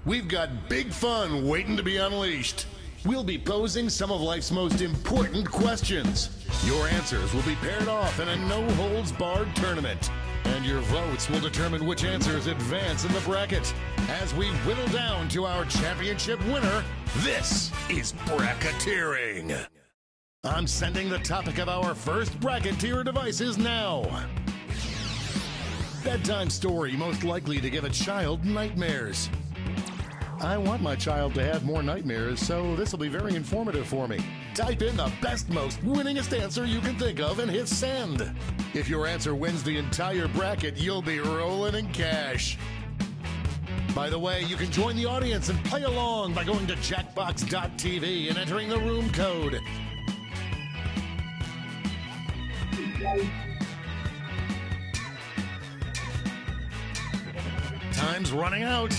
We've got big fun waiting to be unleashed. We'll be posing some of life's most important questions. Your answers will be paired off in a no-holds-barred tournament. And your votes will determine which answers advance in the bracket. As we whittle down to our championship winner, this is bracketeering. I'm sending the topic of our first bracketeer devices now. Bedtime story most likely to give a child nightmares. I want my child to have more nightmares, so this will be very informative for me. Type in the best, most winningest answer you can think of and hit send. If your answer wins the entire bracket, you'll be rolling in cash. By the way, you can join the audience and play along by going to jackbox.tv and entering the room code. Time's running out.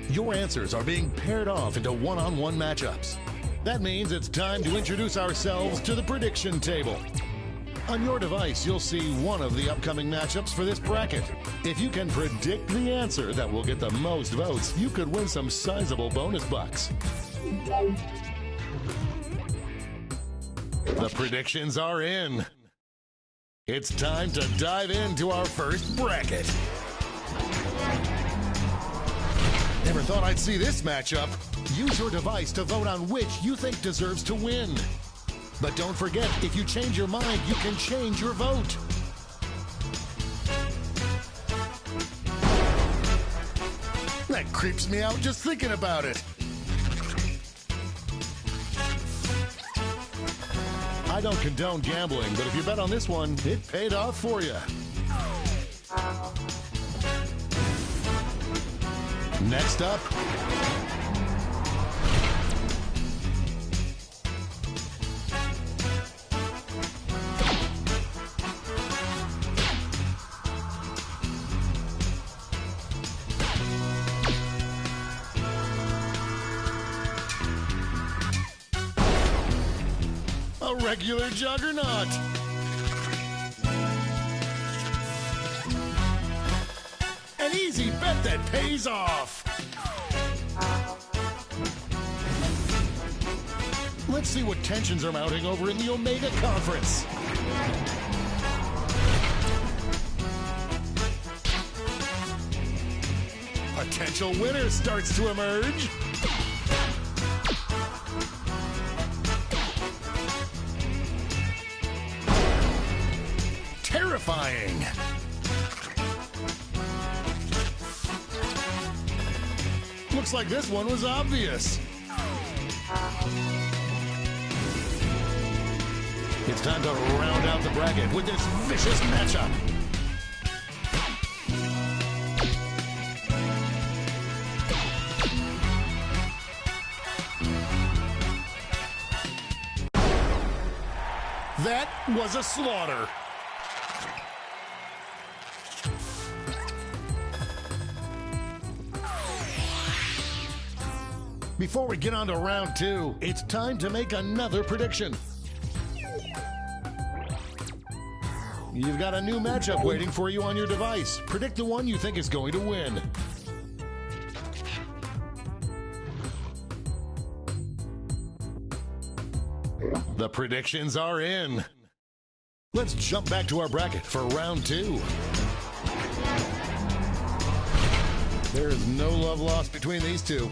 Your answers are being paired off into one-on-one matchups. That means it's time to introduce ourselves to the prediction table. On your device, you'll see one of the upcoming matchups for this bracket. If you can predict the answer that will get the most votes, you could win some sizable bonus bucks. The predictions are in. It's time to dive into our first bracket. Never thought I'd see this matchup. Use your device to vote on which you think deserves to win. But don't forget, if you change your mind, you can change your vote. That creeps me out just thinking about it. I don't condone gambling, but if you bet on this one, it paid off for you. Next up, a regular juggernaut. An easy bet that pays off. Let's see what tensions are mounting over in the Omega Conference. Potential winner starts to emerge. Terrifying. Looks like this one was obvious. It's time to round out the bracket with this vicious matchup. That was a slaughter. Before we get on to round two, it's time to make another prediction. You've got a new matchup waiting for you on your device. Predict the one you think is going to win. The predictions are in. Let's jump back to our bracket for round two. There's no love lost between these two.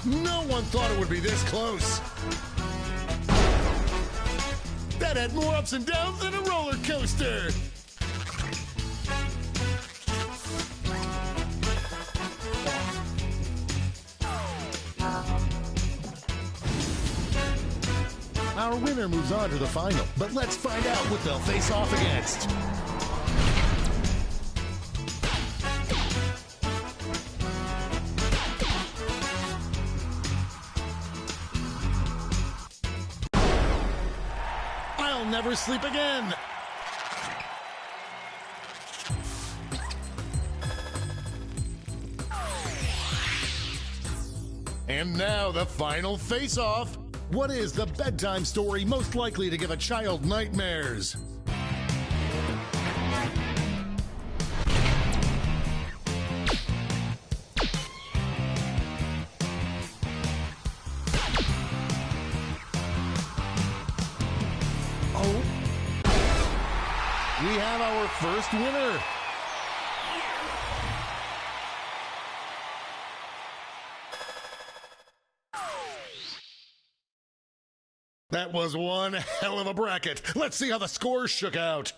No one thought it would be this close. That had more ups and downs than a roller coaster. Our winner moves on to the final, but let's find out what they'll face off against. I'll never sleep again. And now the final face-off. What is the bedtime story most likely to give a child nightmares? Oh, we have our first winner. That was one hell of a bracket. Let's see how the scores shook out.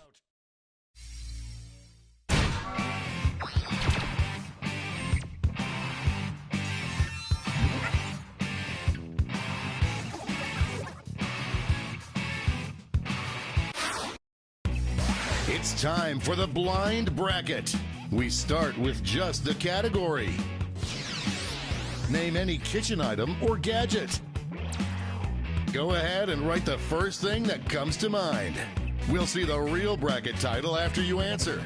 It's time for the blind bracket. We start with just the category. Name any kitchen item or gadget. Go ahead and write the first thing that comes to mind. We'll see the real bracket title after you answer.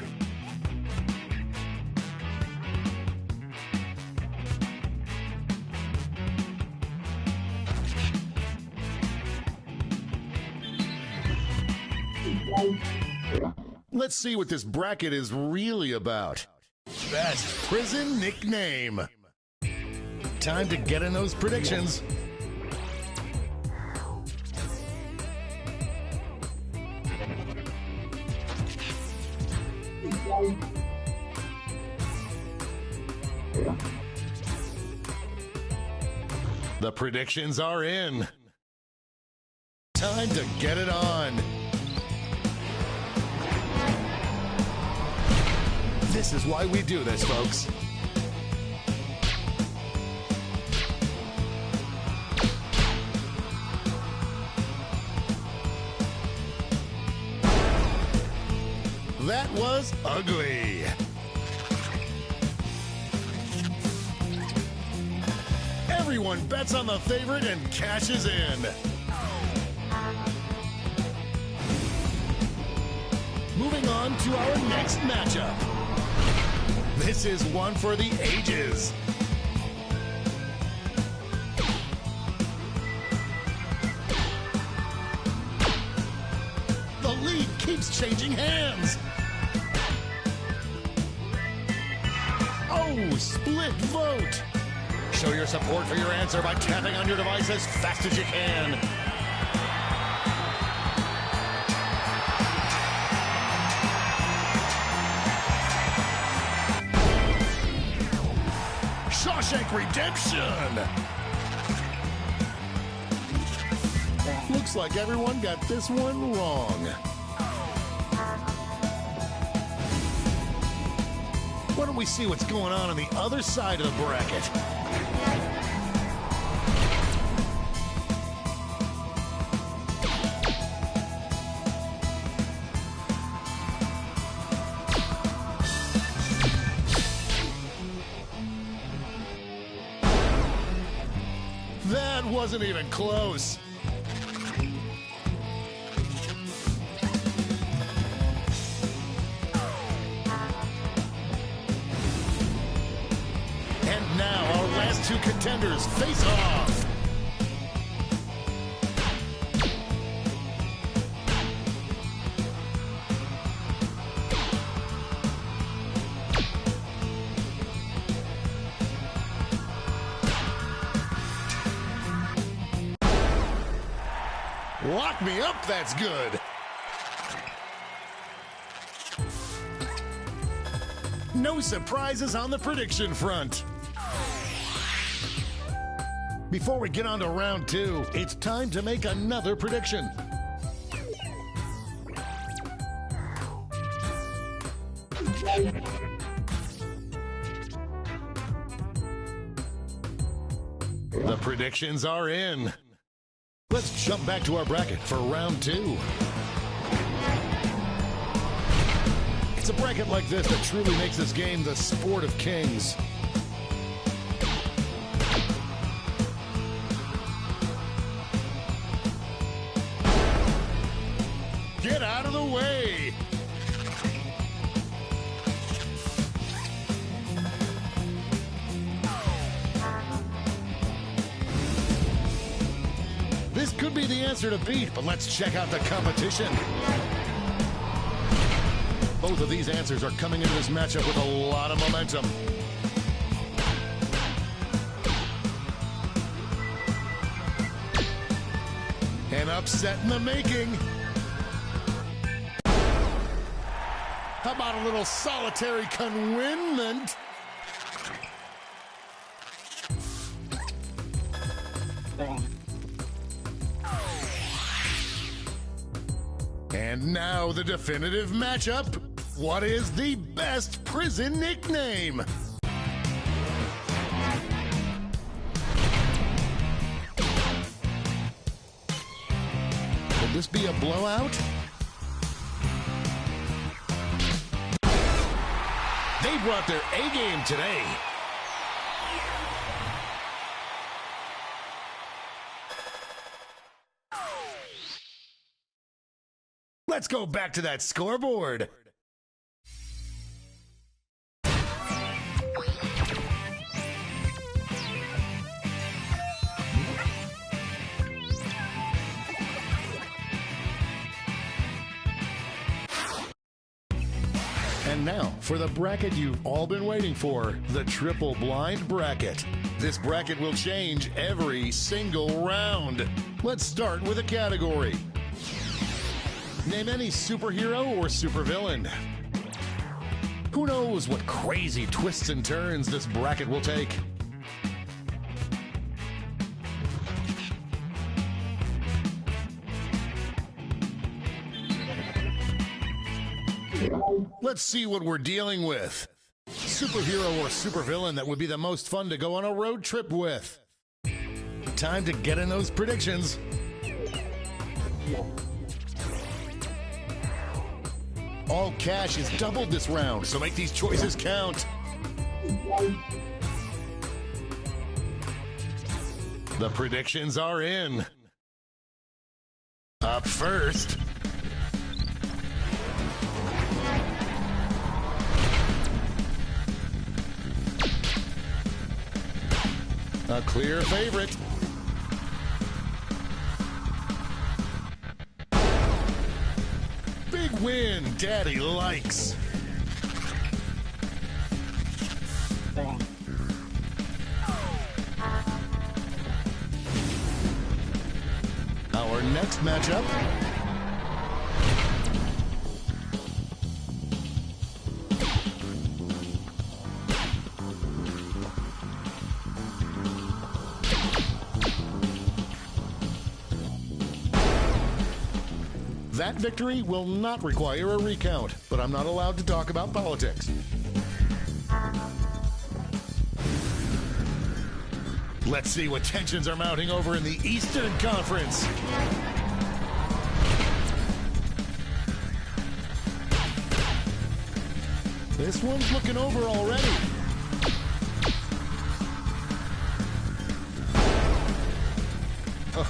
Let's see what this bracket is really about. Best prison nickname. Time to get in those predictions. The predictions are in. Time to get it on. This is why we do this, folks. That was ugly. Everyone bets on the favorite and cashes in. Moving on to our next matchup. This is one for the ages. The lead keeps changing hands. Oh, split vote. Show your support for your answer by tapping on your device as fast as you can. Shawshank Redemption! Looks like everyone got this one wrong. Why don't we see what's going on the other side of the bracket? That wasn't even close. two contenders face off. Lock me up, that's good. No surprises on the prediction front. Before we get on to round two, it's time to make another prediction. The predictions are in. Let's jump back to our bracket for round two. It's a bracket like this that truly makes this game the sport of kings. Get out of the way! This could be the answer to beat, but let's check out the competition. Both of these answers are coming into this matchup with a lot of momentum. An upset in the making. How about a little solitary conwinement? And now the definitive matchup. What is the best prison nickname? Could this be a blowout? They brought their A-game today. Let's go back to that scoreboard. And now, for the bracket you've all been waiting for, the triple blind bracket. This bracket will change every single round. Let's start with a category. Name any superhero or supervillain. Who knows what crazy twists and turns this bracket will take? Let's see what we're dealing with. Superhero or supervillain that would be the most fun to go on a road trip with. Time to get in those predictions. All cash is doubled this round, so make these choices count. The predictions are in. Up first. A clear favorite. Big win, Daddy likes. Our next matchup. That victory will not require a recount, but I'm not allowed to talk about politics. Let's see what tensions are mounting over in the Eastern Conference. This one's looking over already.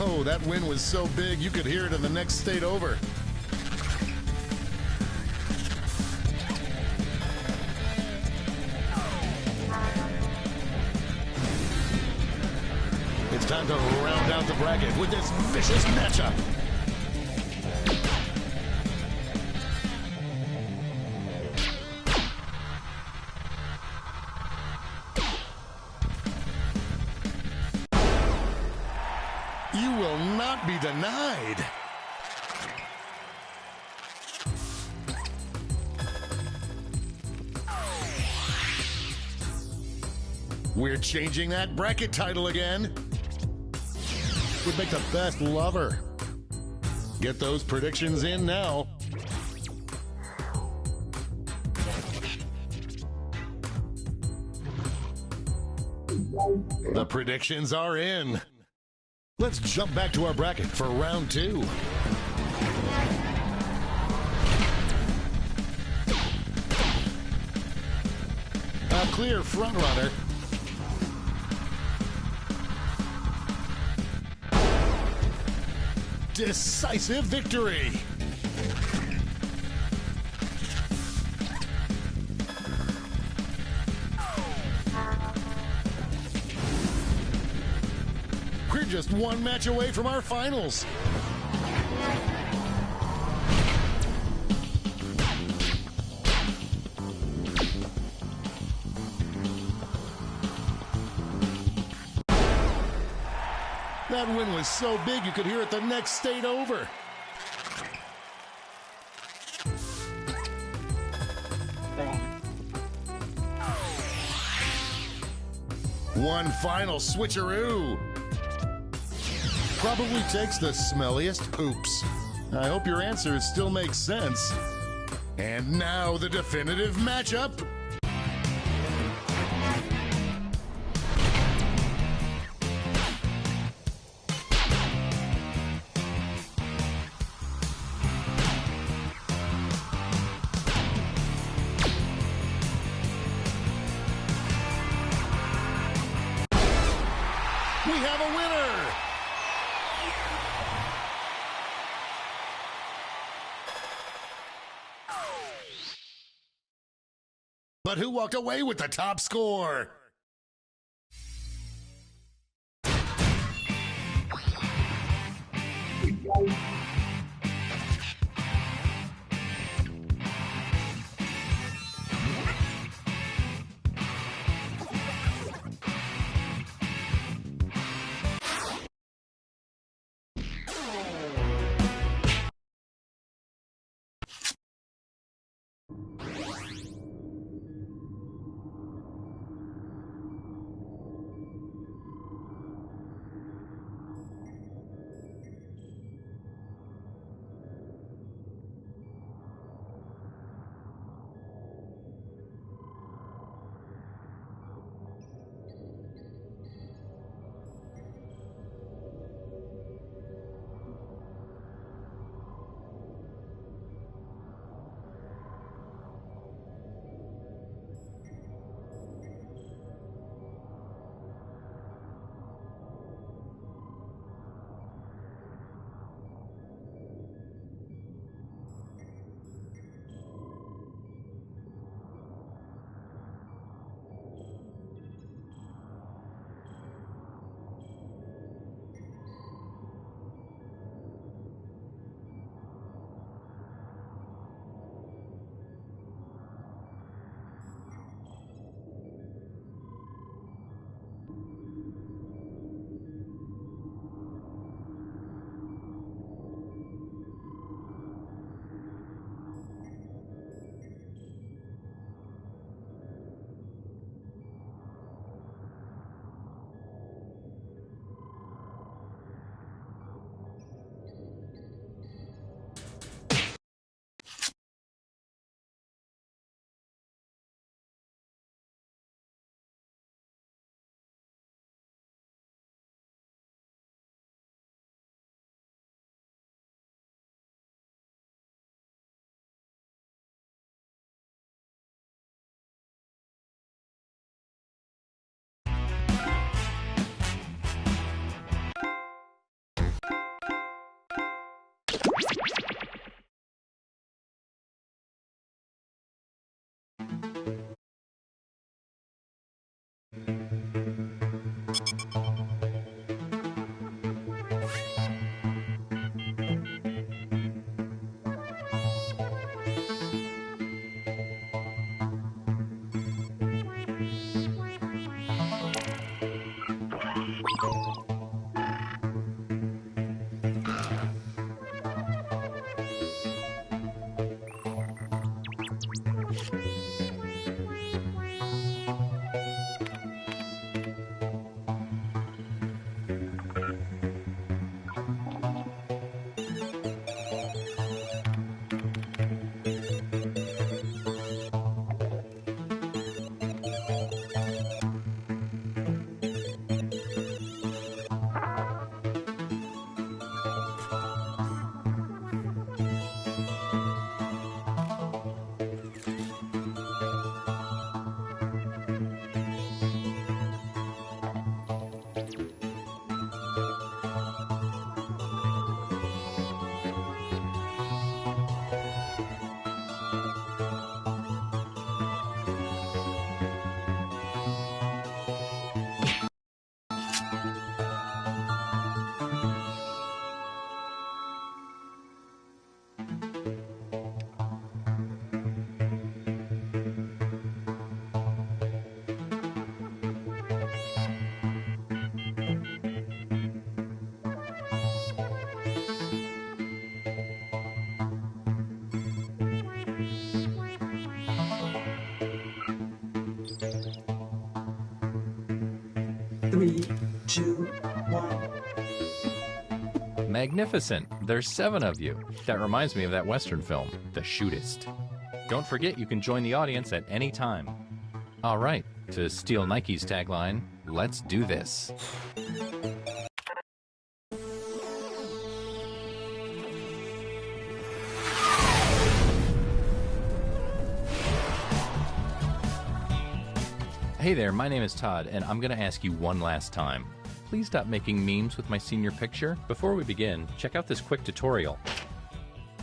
Oh, that win was so big you could hear it in the next state over. Time to round out the bracket with this vicious matchup. You will not be denied. We're changing that bracket title again. Would make the best lover. Get those predictions in now. The predictions are in. Let's jump back to our bracket for round 2. A clear frontrunner. Decisive victory. We're just one match away from our finals. That win was so big you could hear it the next state over. One final switcheroo. Probably takes the smelliest poops. I hope your answers still make sense. And now the definitive matchup. We have a winner! But who walked away with the top score? 3, 2, 1. Magnificent. There's 7 of you. That reminds me of that Western film, The Shootist. Don't forget you can join the audience at any time. All right, to steal Nike's tagline, let's do this. Hey there, my name is Todd, and I'm going to ask you one last time. Please stop making memes with my senior picture. Before we begin, check out this quick tutorial.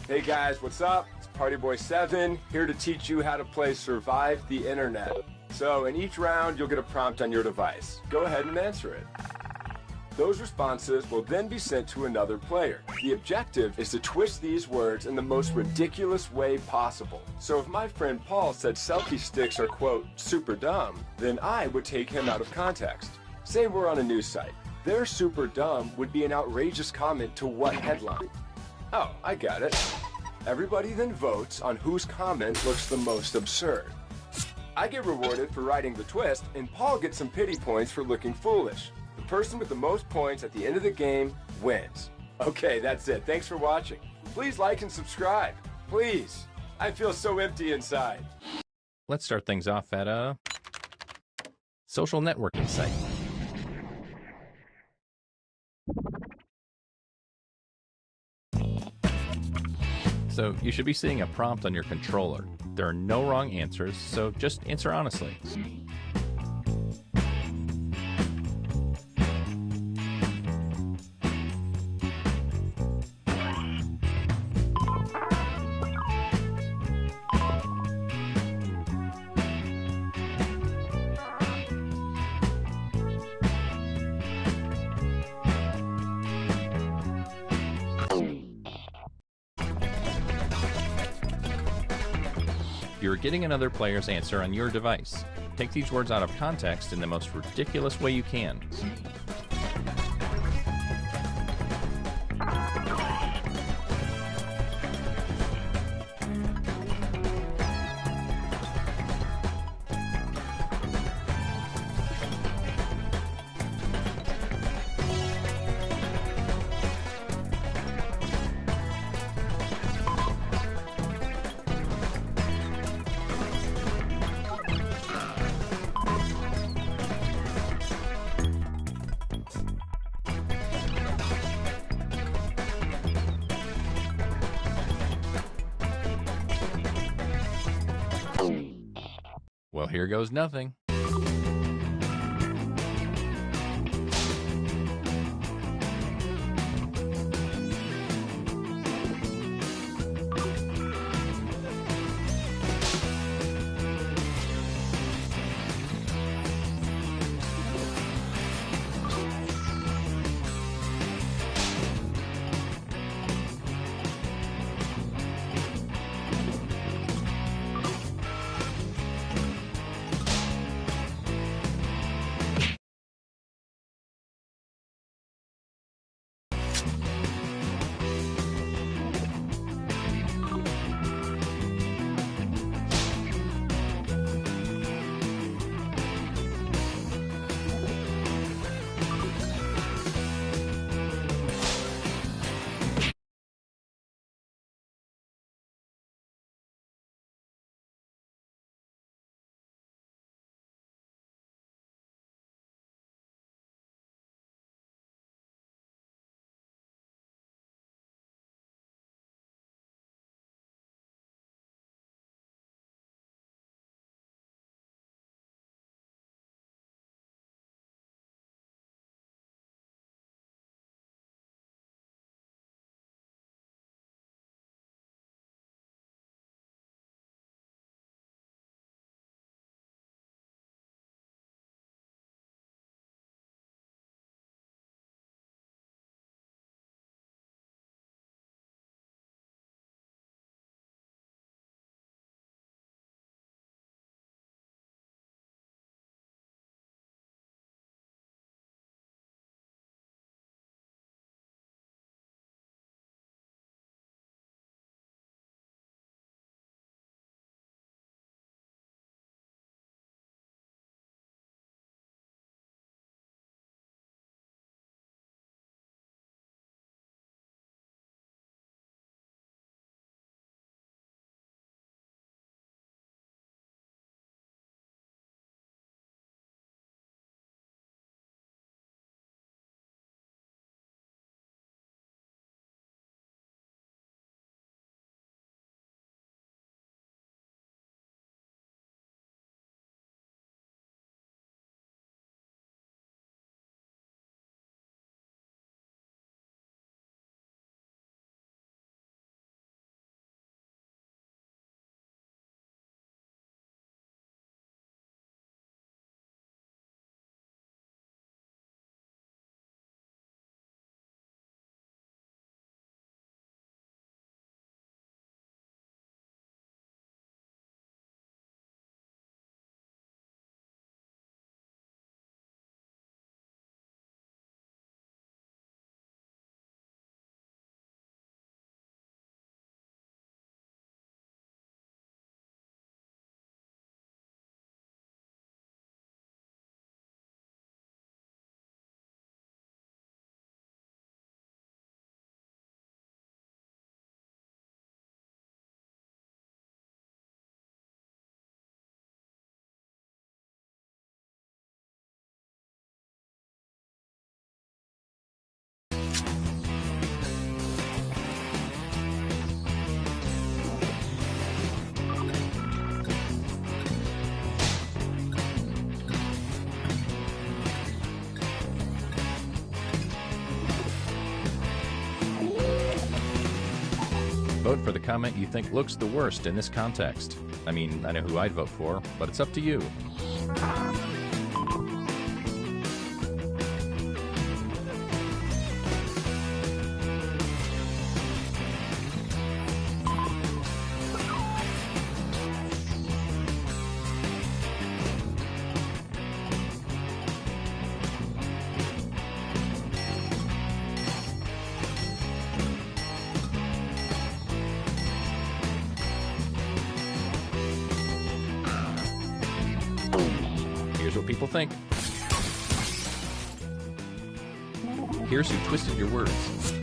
Hey guys, what's up? It's Partyboy7 here to teach you how to play Survive the Internet. So in each round, you'll get a prompt on your device. Go ahead and answer it. Those responses will then be sent to another player. The objective is to twist these words in the most ridiculous way possible. So if my friend Paul said selfie sticks are, quote, super dumb, then I would take him out of context. Say we're on a news site. Their super dumb would be an outrageous comment to what headline? Oh, I got it. Everybody then votes on whose comment looks the most absurd. I get rewarded for writing the twist, and Paul gets some pity points for looking foolish. The person with the most points at the end of the game wins. Okay, that's it. Thanks for watching. Please like and subscribe. Please. I feel so empty inside. Let's start things off at a social networking site. So you should be seeing a prompt on your controller. There are no wrong answers, so just answer honestly. You're getting another player's answer on your device. Take these words out of context in the most ridiculous way you can. Well, here goes nothing. Vote for the comment you think looks the worst in this context. I mean, I know who I'd vote for, but it's up to you. Here's what people think. Here's who twisted your words.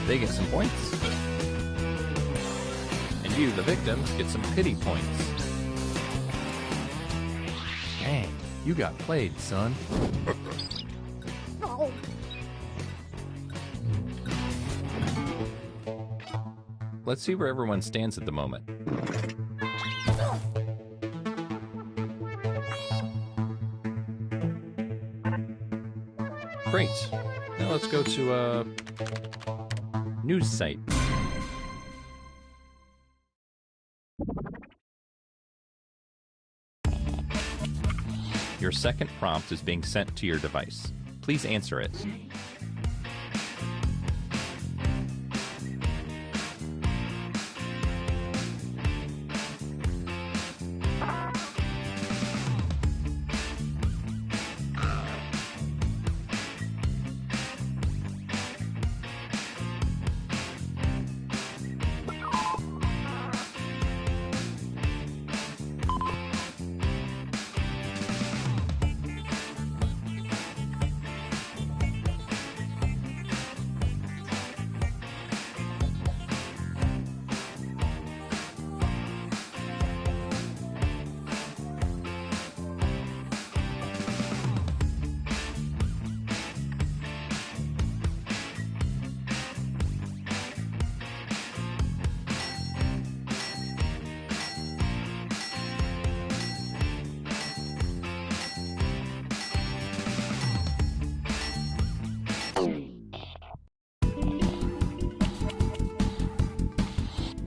They get some points. And you, the victims, get some pity points. Dang, you got played, son. Let's see where everyone stands at the moment. Great. Now let's go to a news site. Your second prompt is being sent to your device. Please answer it.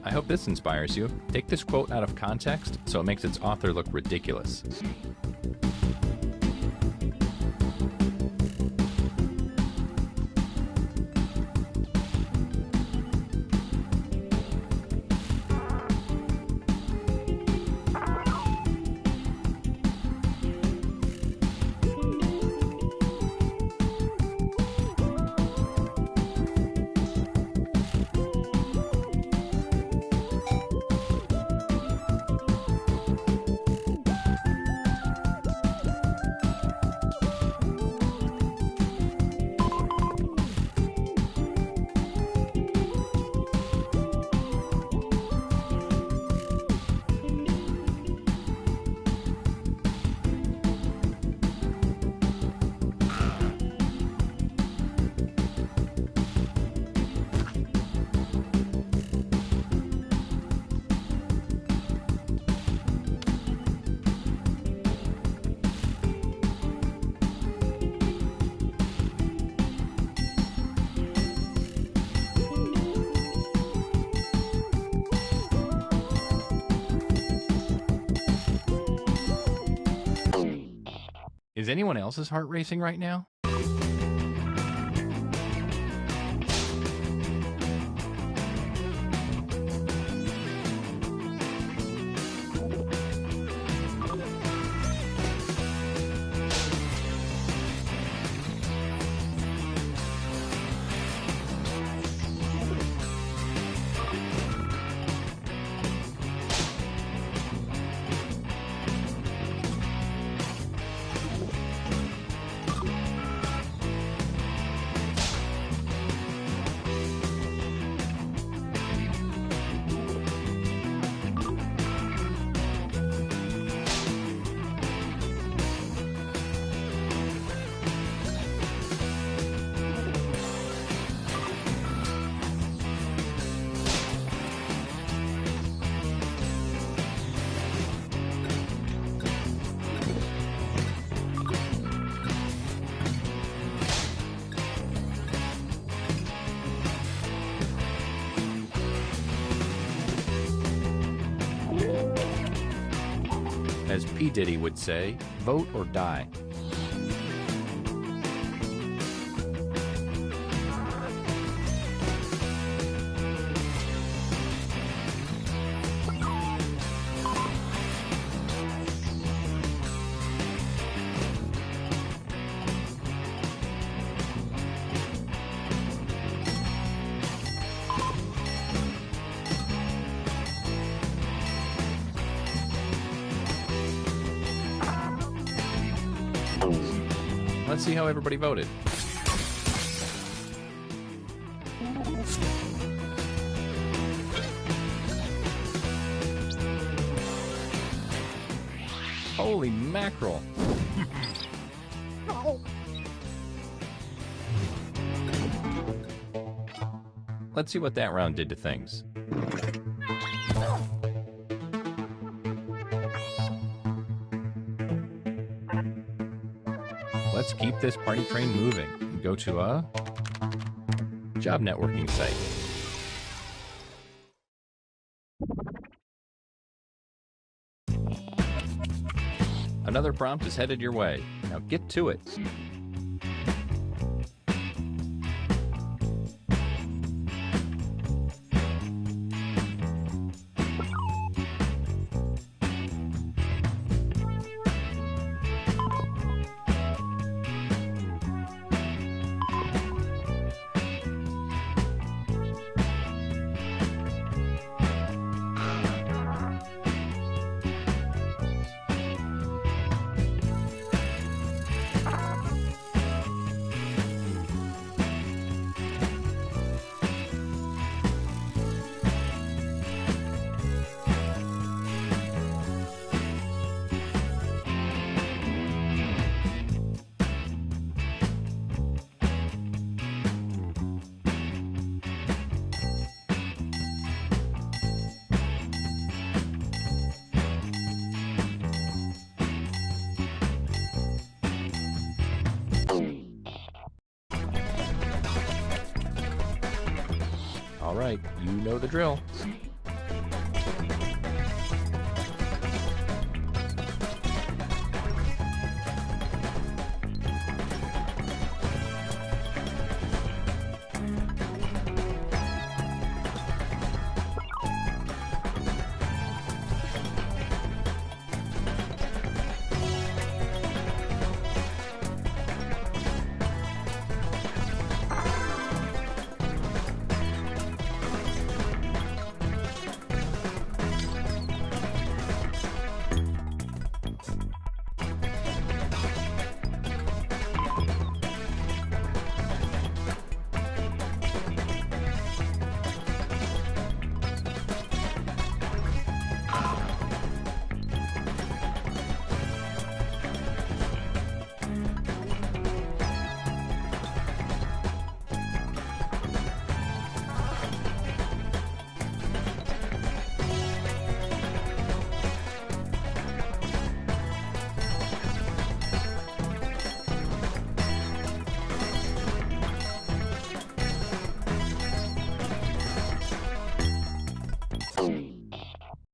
I hope this inspires you. Take this quote out of context so it makes its author look ridiculous. Is anyone else's heart racing right now? As P. Diddy would say, vote or die. Let's see how everybody voted. Holy mackerel. Let's see what that round did to things. Let's keep this party train moving and go to a job networking site. Another prompt is headed your way. Now get to it. All right, you know the drill.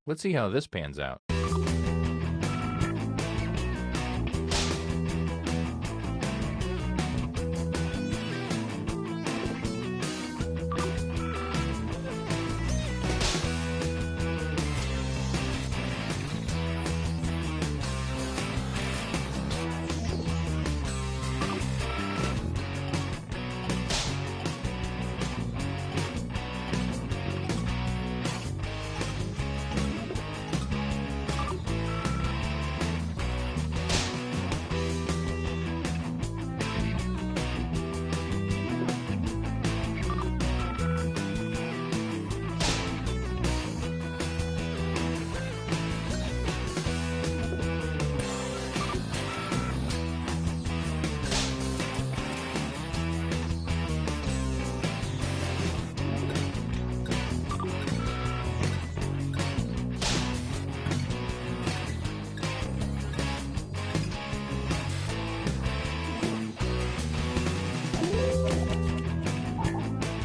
Let's see how this pans out.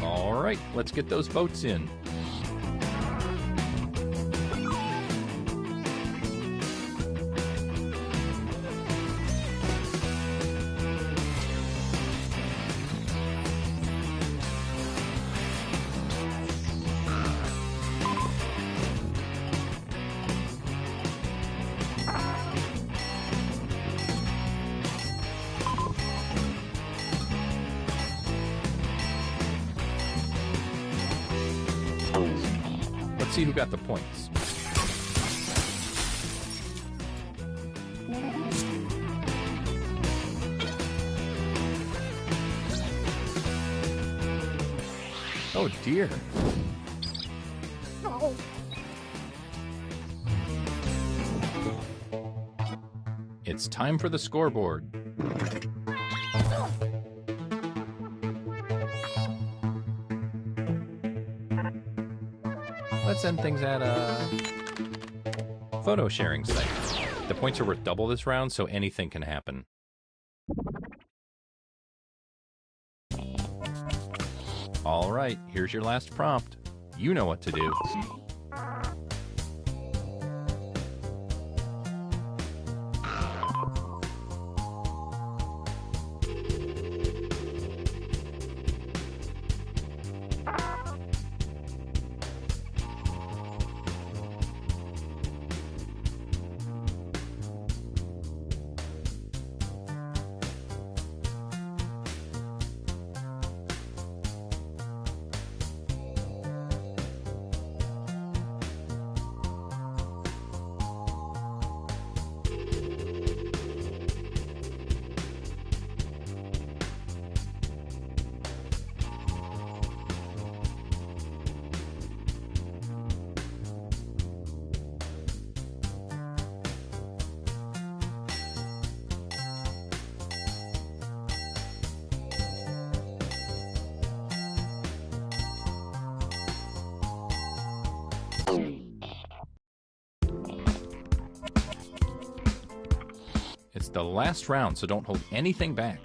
All right, let's get those votes in. got the points. Oh dear. No. It's time for the scoreboard. Let's end things at a photo sharing site. The points are worth double this round, so anything can happen. All right, here's your last prompt. You know what to do. It's the last round, so don't hold anything back.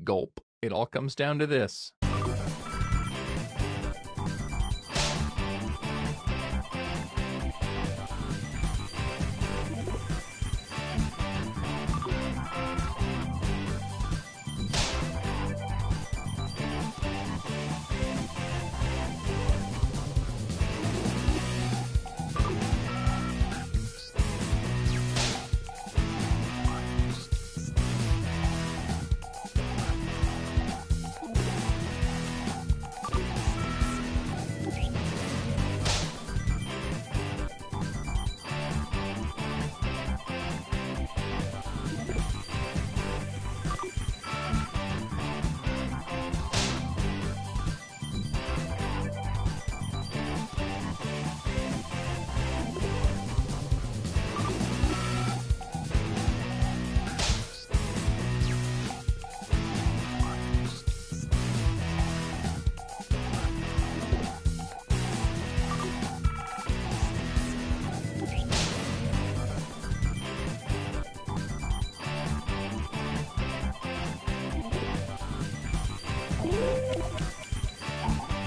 Gulp. It all comes down to this.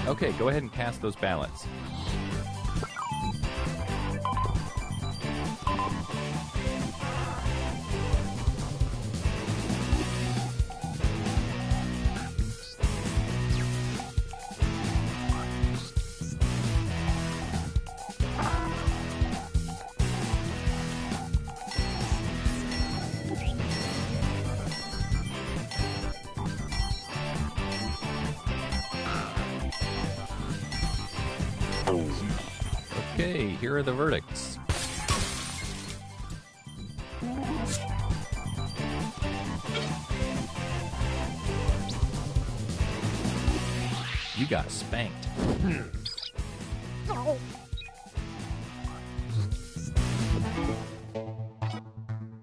Okay, go ahead and cast those ballots. Okay, here are the verdicts. You got spanked.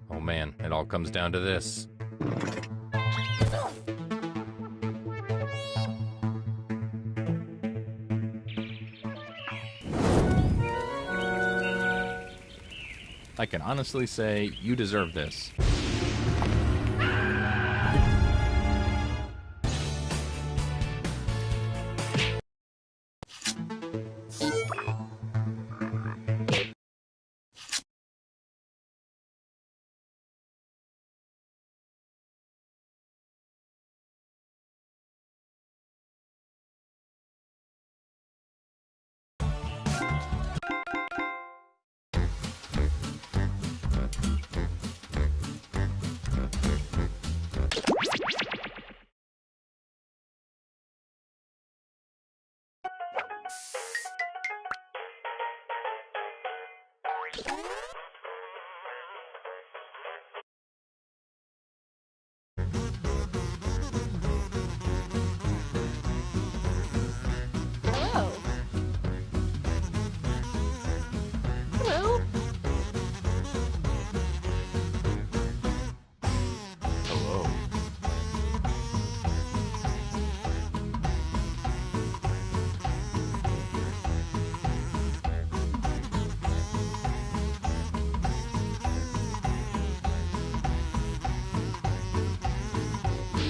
Oh man, it all comes down to this. I can honestly say you deserve this. Hello. Hello. Hello.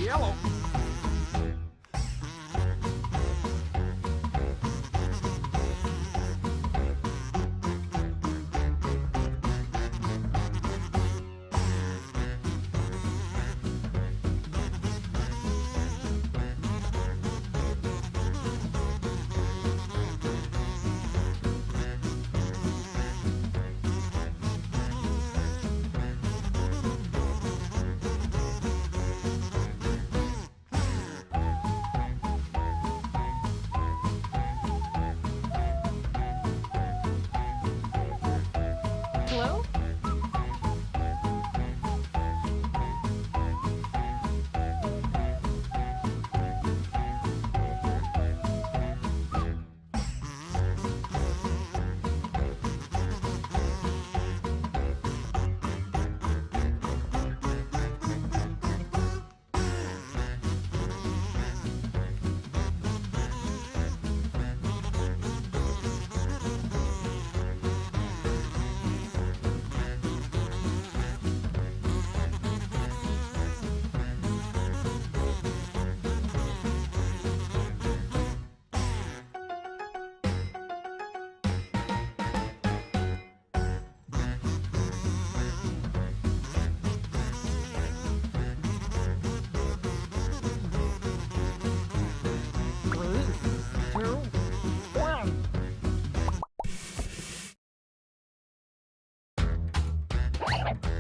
Yellow. Hello?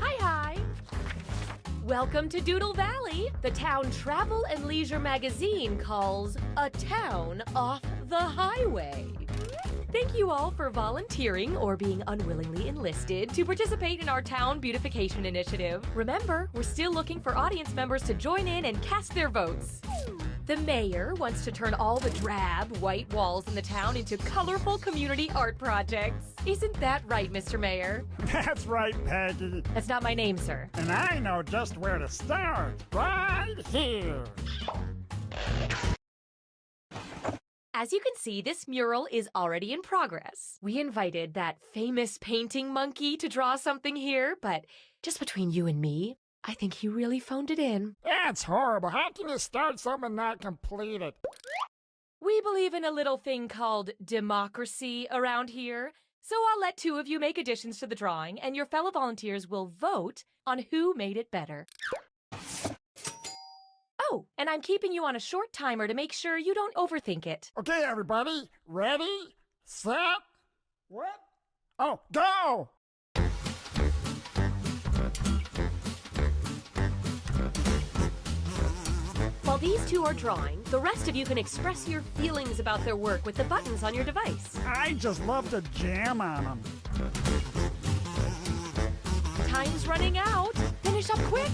Hi. Welcome to Doodle Valley. The town travel and leisure magazine calls A Town Off the Highway. Thank you all for volunteering or being unwillingly enlisted to participate in our town beautification initiative. Remember, we're still looking for audience members to join in and cast their votes. The mayor wants to turn all the drab, white walls in the town into colorful community art projects. Isn't that right, Mr. Mayor? That's right, Peggy. That's not my name, sir. And I know just where to start. Right here. As you can see, this mural is already in progress. We invited that famous painting monkey to draw something here, but just between you and me, I think he really phoned it in. That's horrible. How can you start something and not complete it? We believe in a little thing called democracy around here, so I'll let two of you make additions to the drawing, and your fellow volunteers will vote on who made it better. Oh, and I'm keeping you on a short timer to make sure you don't overthink it. Okay, everybody. Ready, set, what? Oh, go! Well, these two are drawing, the rest of you can express your feelings about their work with the buttons on your device. I just love to jam on them. Time's running out. Finish up quick.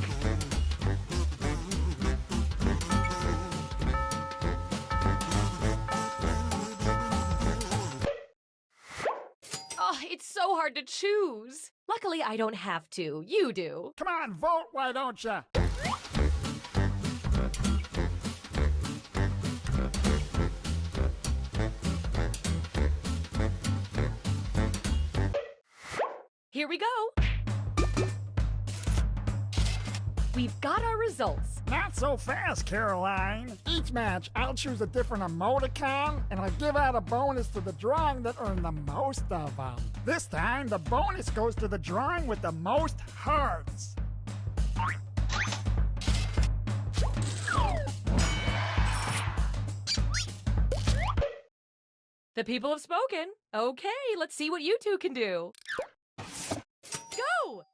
Oh, it's so hard to choose. Luckily, I don't have to. You do. Come on, vote, why don't ya? Here we go. We've got our results. Not so fast, Caroline. Each match, I'll choose a different emoticon, and I'll give out a bonus to the drawing that earned the most of them. This time, the bonus goes to the drawing with the most hearts. The people have spoken. Okay, let's see what you two can do. Go!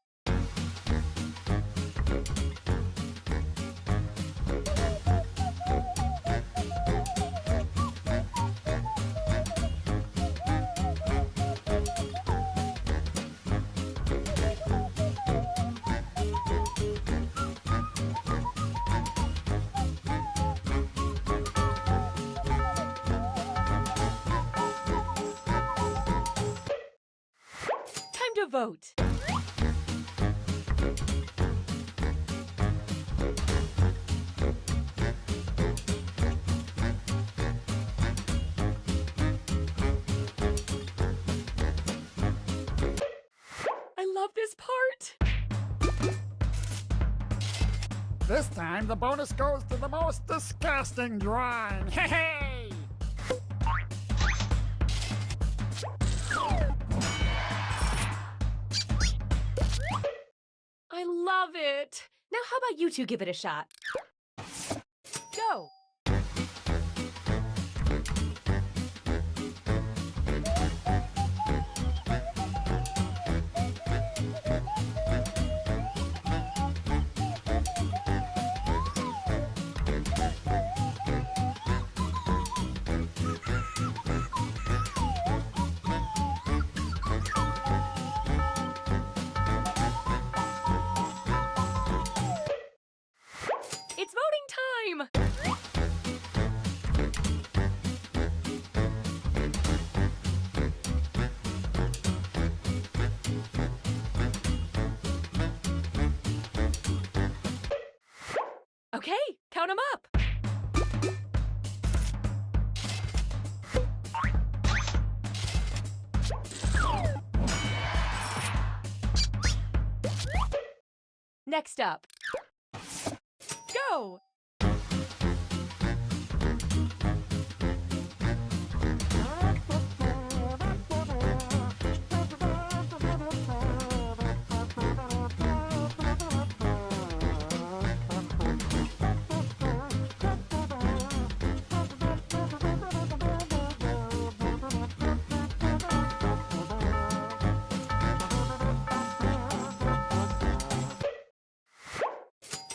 Time to vote. I love this part. This time, the bonus goes to the most disgusting drawing. Hey, hey! I love it. Now how about you two give it a shot? Go. It's voting time! Okay, count them up. Next up. Go!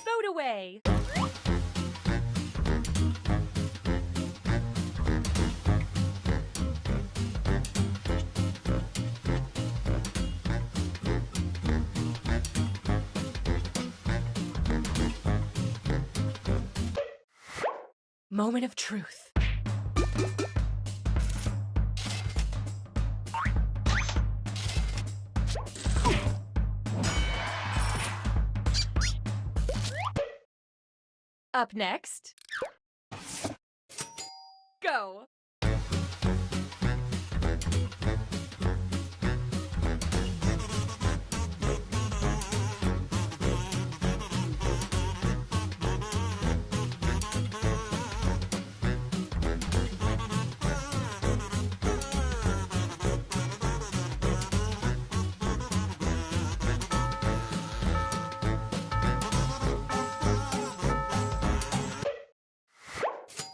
Vote away! Moment of truth. Up next. Go.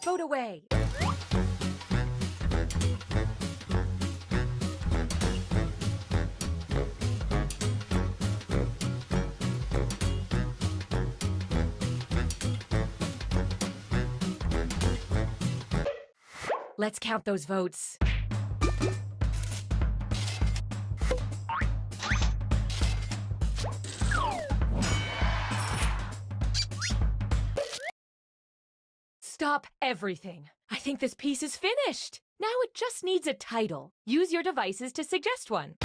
Vote away. Let's count those votes. Stop everything. I think this piece is finished. Now it just needs a title. Use your devices to suggest one.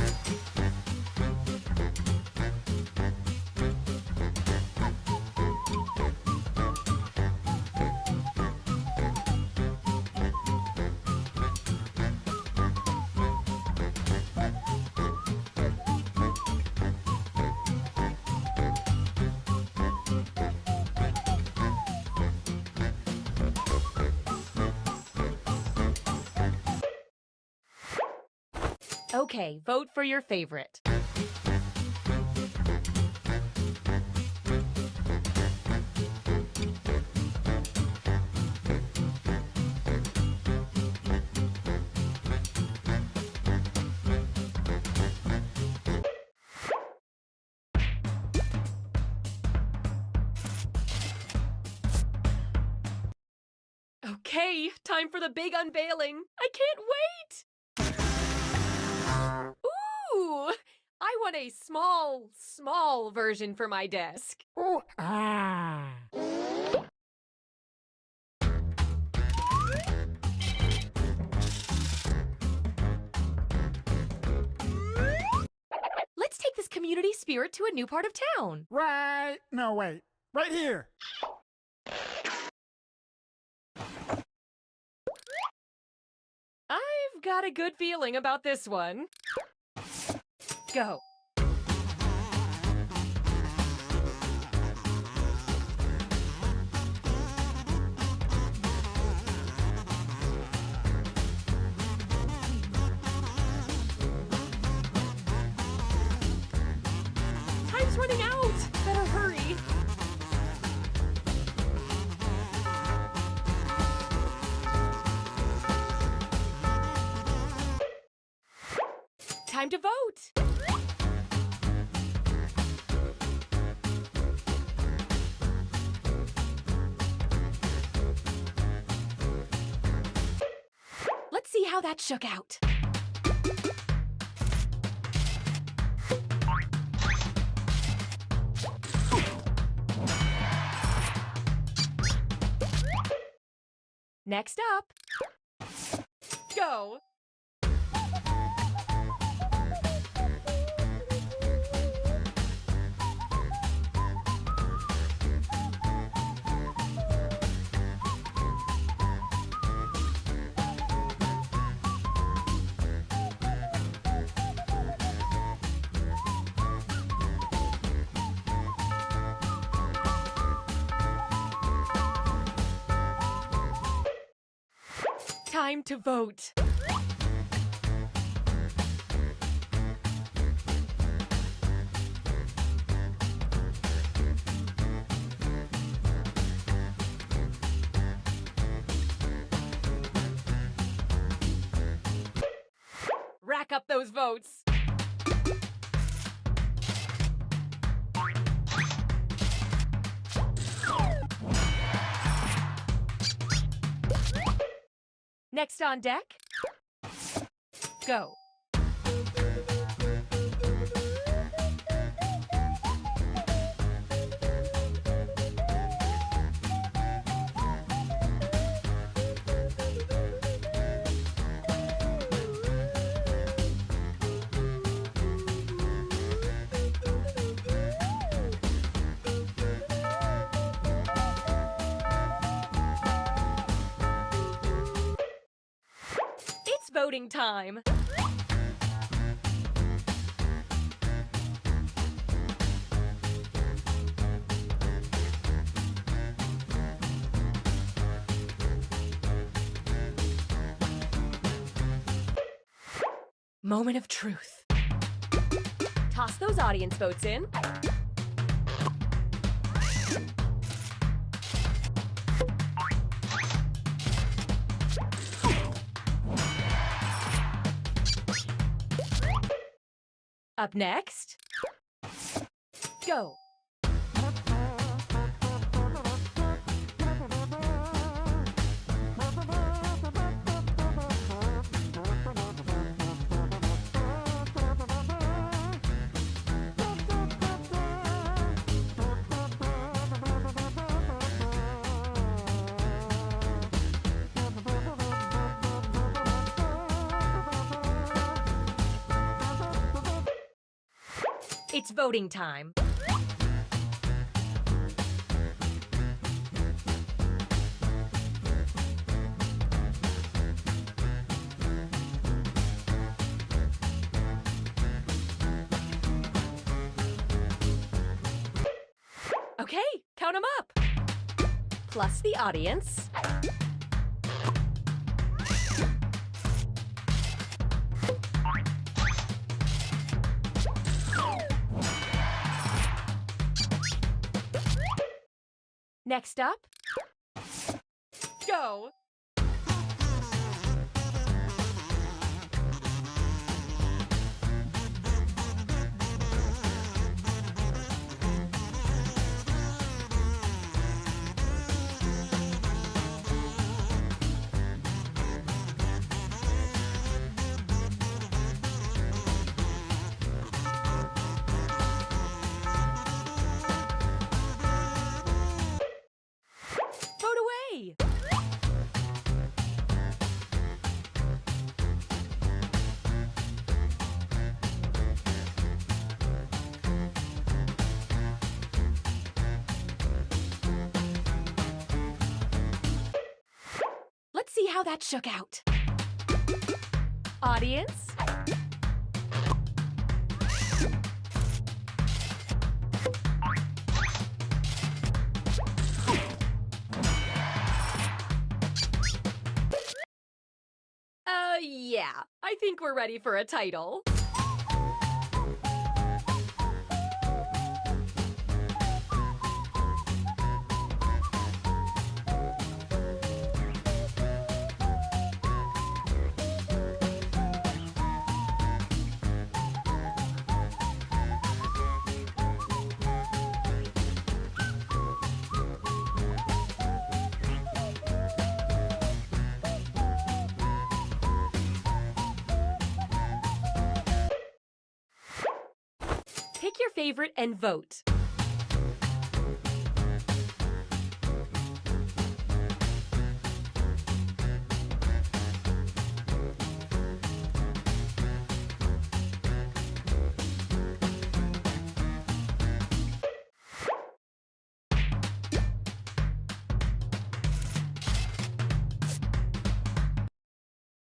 Okay, vote for your favorite. Okay, time for the big unveiling. I can't wait! Ooh! I want a small version for my desk. Ooh, ah. Let's take this community spirit to a new part of town. Right. No, wait. Right here. I've got a good feeling about this one. Go. Time's running out. Better hurry. Time to vote. Let's see how that shook out. Next up, go. Time to vote. Rack up those votes. Next on deck, go. It's voting time. Moment of truth. Toss those audience votes in. Up next, go. It's voting time. Okay, count them up. Plus the audience. Next up, go. Vote away. Let's see how that shook out. Audience? Yeah, I think we're ready for a title. Pick your favorite and vote.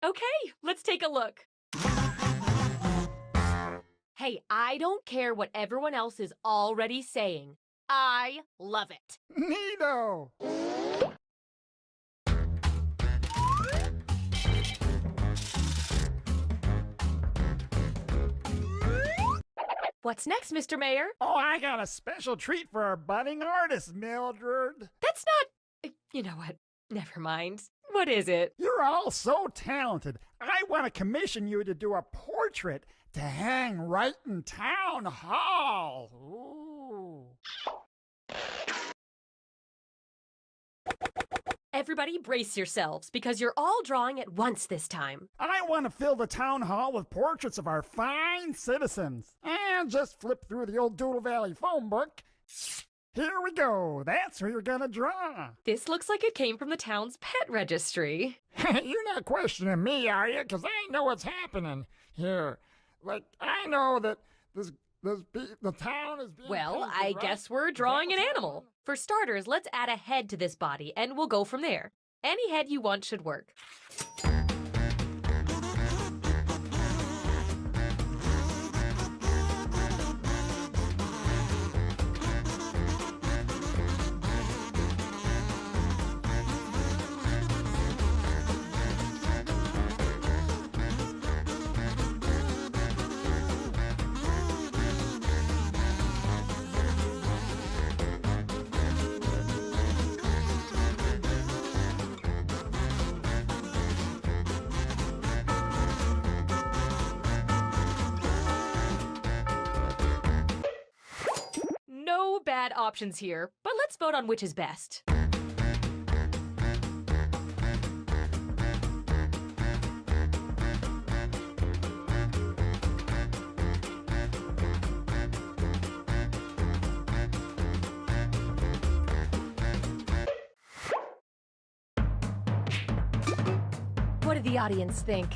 Okay, let's take a look. Hey, I don't care what everyone else is already saying. I love it. Neato! What's next, Mr. Mayor? Oh, I got a special treat for our budding artist, Mildred. That's not... You know what? Never mind. What is it? You're all so talented. I want to commission you to do a portrait to hang right in town hall. Ooh. Everybody brace yourselves, because you're all drawing at once this time. I want to fill the town hall with portraits of our fine citizens. And just flip through the old Doodle Valley phone book. Here we go. That's who you're gonna draw. This looks like it came from the town's pet registry. You're not questioning me, are you? Because I know what's happening here. Like, I know that the town is being... Well, painted, I right? guess we're drawing an animal. For starters, let's add a head to this body, and we'll go from there. Any head you want should work. No bad options here, but let's vote on which is best. What did the audience think?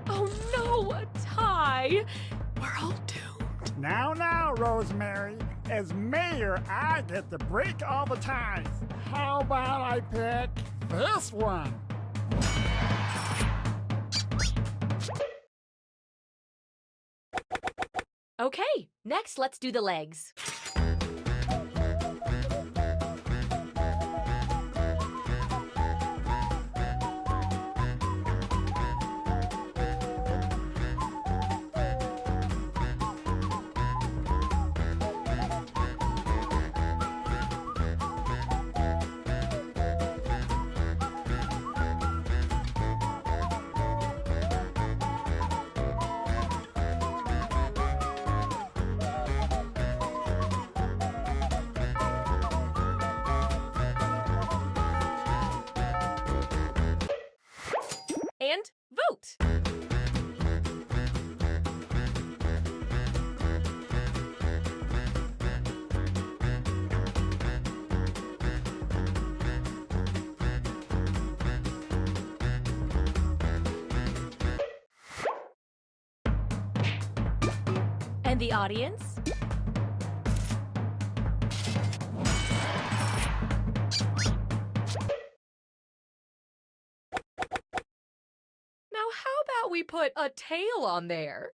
Oh no, a tie! die. We're all doomed. Now, Rosemary. As mayor, I get to break all the ties. How about I pick this one? Okay, next let's do the legs. And vote. And the audience? Now, how about we put a tail on there?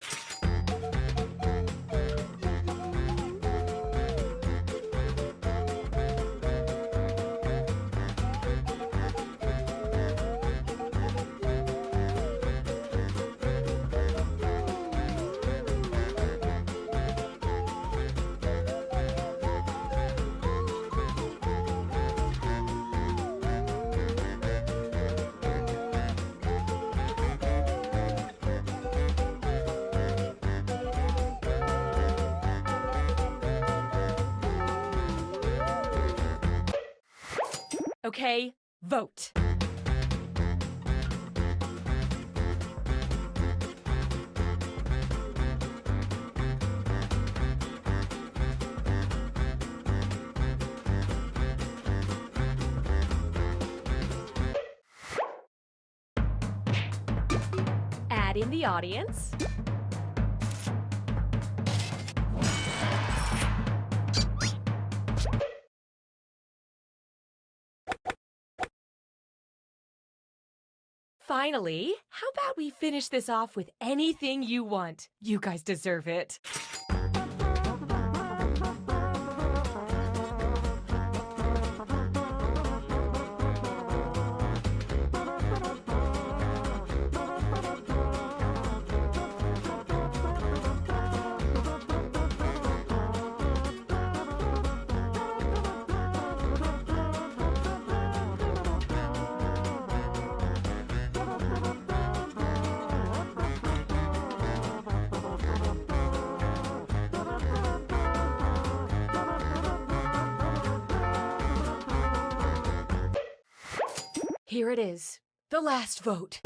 Okay, vote. Add in the audience. Finally, how about we finish this off with anything you want? You guys deserve it. Here it is, the last vote.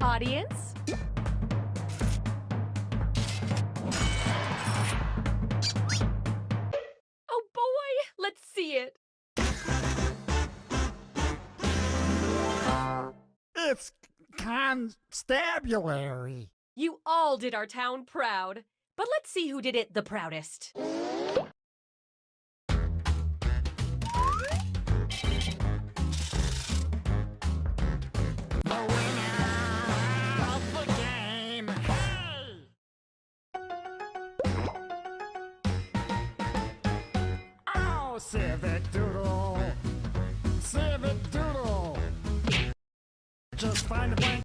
Audience? Oh boy, let's see it. It's constabulary. You all did our town proud, but let's see who did it the proudest. The winner of the game. Hey! Oh, Civic Doodle. Civic Doodle. Just find a blank